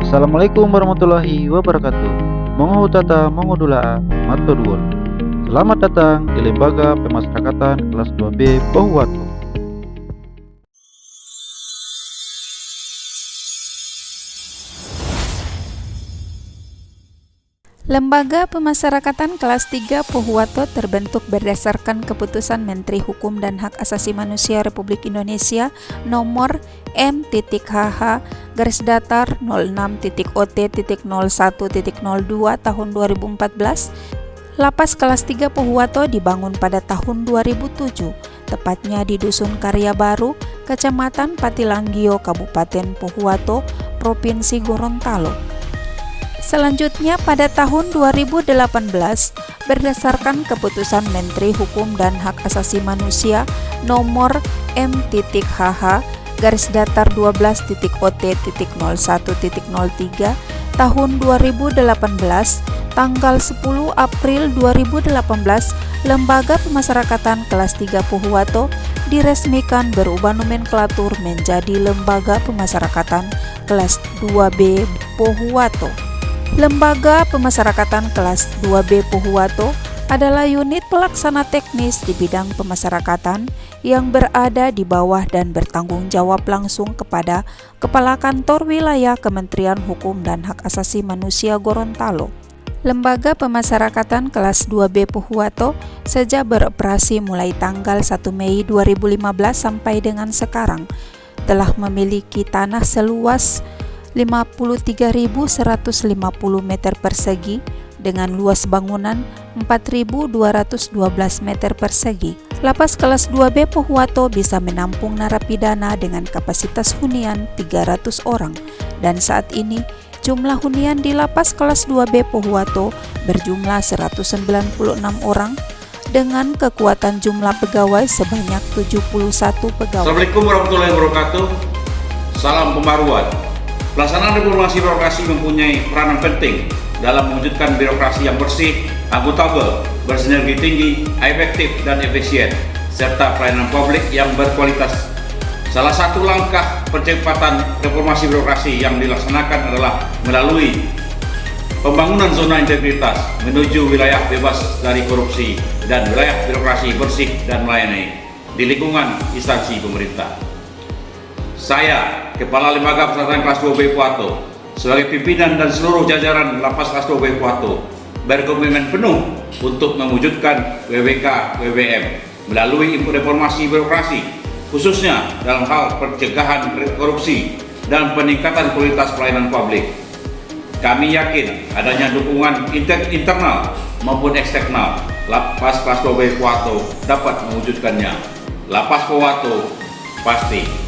Assalamualaikum warahmatullahi wabarakatuh. Mongo tata mongo dula matur nuwun. Selamat datang di Lembaga Pemasyarakatan kelas 2B Pohuwato. Lembaga Pemasyarakatan kelas 3 Pohuwato terbentuk berdasarkan Keputusan Menteri Hukum dan Hak Asasi Manusia Republik Indonesia nomor M.HH-06.OT.01.02 tahun 2014. Lapas kelas 3 Pohuwato dibangun pada tahun 2007, tepatnya di Dusun Karya Baru, Kecamatan Patilanggio, Kabupaten Pohuwato, Provinsi Gorontalo. Selanjutnya pada tahun 2018, berdasarkan Keputusan Menteri Hukum dan Hak Asasi Manusia nomor M.HH-12.OT.01.03 tahun 2018, tanggal 10 April 2018, Lembaga Pemasyarakatan kelas 3 Pohuwato diresmikan berubah nomenklatur menjadi Lembaga Pemasyarakatan kelas 2B Pohuwato. Lembaga Pemasyarakatan kelas 2B Pohuwato adalah unit pelaksana teknis di bidang pemasyarakatan yang berada di bawah dan bertanggung jawab langsung kepada Kepala Kantor Wilayah Kementerian Hukum dan Hak Asasi Manusia Gorontalo. Lembaga Pemasyarakatan kelas 2B Pohuwato sejak beroperasi mulai tanggal 1 Mei 2015 sampai dengan sekarang telah memiliki tanah seluas 53.150 meter persegi dengan luas bangunan 4.212 meter persegi. Lapas kelas 2B Pohuwato bisa menampung narapidana dengan kapasitas hunian 300 orang dan saat ini jumlah hunian di lapas kelas 2B Pohuwato berjumlah 196 orang dengan kekuatan jumlah pegawai sebanyak 71 pegawai. Assalamualaikum warahmatullahi wabarakatuh. Salam pembaruan. Pelaksanaan reformasi birokrasi mempunyai peranan penting dalam mewujudkan birokrasi yang bersih, akuntabel, bersinergi tinggi, efektif dan efisien, serta pelayanan publik yang berkualitas. Salah satu langkah percepatan reformasi birokrasi yang dilaksanakan adalah melalui pembangunan zona integritas menuju wilayah bebas dari korupsi dan wilayah birokrasi bersih dan melayani di lingkungan instansi pemerintah. Saya, Kepala Lembaga Pemasyarakatan kelas 2B Pohuwato, sebagai pimpinan dan seluruh jajaran Lapas kelas 2B Pohuwato, berkomitmen penuh untuk mewujudkan WWK-WWM melalui reformasi birokrasi, khususnya dalam hal pencegahan korupsi dan peningkatan kualitas pelayanan publik. Kami yakin adanya dukungan internal maupun eksternal Lapas kelas 2B Pohuwato dapat mewujudkannya. Lapas Pohuwato pasti.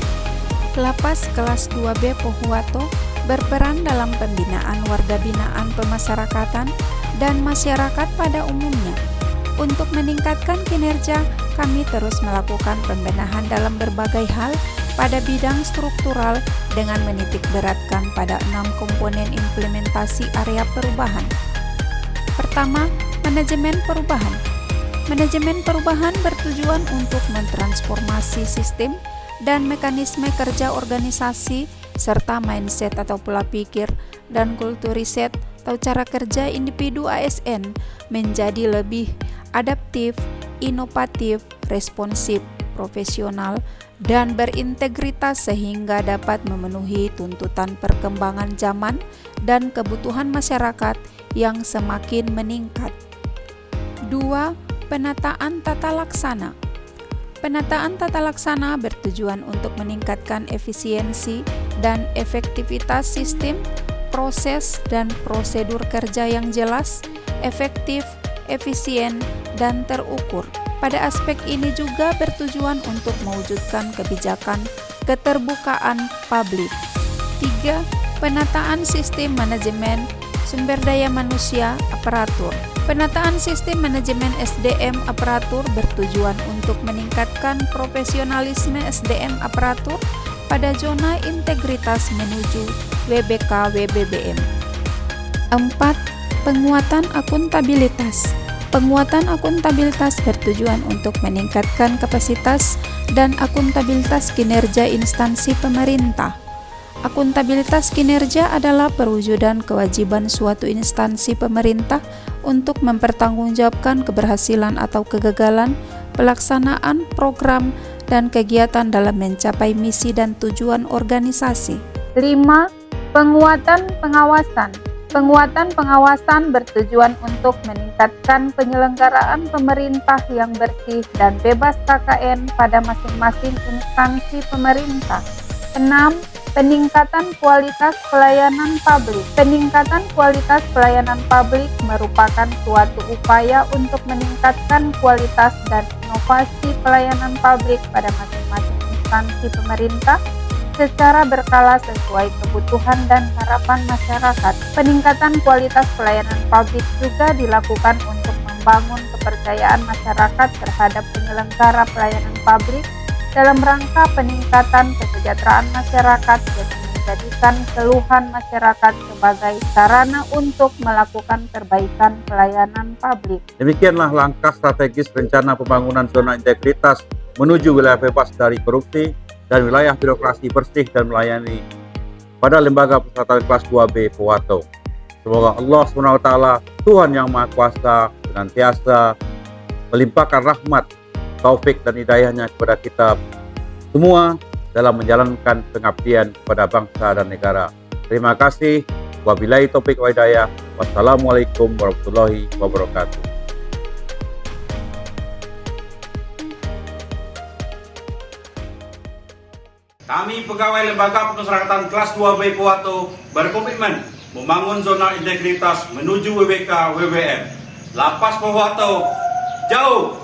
Lapas kelas 2B Pohuwato berperan dalam pembinaan warga binaan pemasyarakatan dan masyarakat pada umumnya. Untuk meningkatkan kinerja, kami terus melakukan pembenahan dalam berbagai hal pada bidang struktural dengan menitik beratkan pada 6 komponen implementasi area perubahan. Pertama, manajemen perubahan. Manajemen perubahan bertujuan untuk mentransformasi sistem dan mekanisme kerja organisasi serta mindset atau pola pikir dan kultur riset atau cara kerja individu ASN menjadi lebih adaptif, inovatif, responsif, profesional, dan berintegritas sehingga dapat memenuhi tuntutan perkembangan zaman dan kebutuhan masyarakat yang semakin meningkat. 2. Penataan tata laksana. Penataan tata laksana bertujuan untuk meningkatkan efisiensi dan efektivitas sistem, proses, dan prosedur kerja yang jelas, efektif, efisien, dan terukur. Pada aspek ini juga bertujuan untuk mewujudkan kebijakan keterbukaan publik. 3. Penataan sistem manajemen sumber daya manusia aparatur. Penataan sistem manajemen SDM aparatur bertujuan untuk meningkatkan profesionalisme SDM aparatur pada zona integritas menuju WBK-WBBM. 4. Penguatan akuntabilitas. Penguatan akuntabilitas bertujuan untuk meningkatkan kapasitas dan akuntabilitas kinerja instansi pemerintah. Akuntabilitas kinerja adalah perwujudan kewajiban suatu instansi pemerintah untuk mempertanggungjawabkan keberhasilan atau kegagalan pelaksanaan program dan kegiatan dalam mencapai misi dan tujuan organisasi. 5. Penguatan pengawasan. Penguatan pengawasan bertujuan untuk meningkatkan penyelenggaraan pemerintah yang bersih dan bebas KKN pada masing-masing instansi pemerintah. 6. Peningkatan kualitas pelayanan publik. Peningkatan kualitas pelayanan publik merupakan suatu upaya untuk meningkatkan kualitas dan inovasi pelayanan publik pada masing-masing instansi pemerintah secara berkala sesuai kebutuhan dan harapan masyarakat. Peningkatan kualitas pelayanan publik juga dilakukan untuk membangun kepercayaan masyarakat terhadap penyelenggara pelayanan publik dalam rangka peningkatan kesejahteraan masyarakat dan menjadikan keluhan masyarakat sebagai sarana untuk melakukan perbaikan pelayanan publik. Demikianlah langkah strategis rencana pembangunan zona integritas menuju wilayah bebas dari korupsi dan wilayah birokrasi bersih dan melayani pada Lembaga Pemasyarakatan kelas 2B Pohuwato. Semoga Allah SWT, Tuhan Yang Maha Kuasa, senantiasa melimpahkan rahmat, taufik dan hidayahnya kepada kita semua dalam menjalankan pengabdian kepada bangsa dan negara. Terima kasih. Wabillahi taufik wa hidayah. Wassalamualaikum warahmatullahi wabarakatuh. Kami pegawai Lembaga Pemasyarakatan kelas 2B Pohuwato berkomitmen membangun zona integritas menuju WBK WBM. Lapas Pohuwato jauh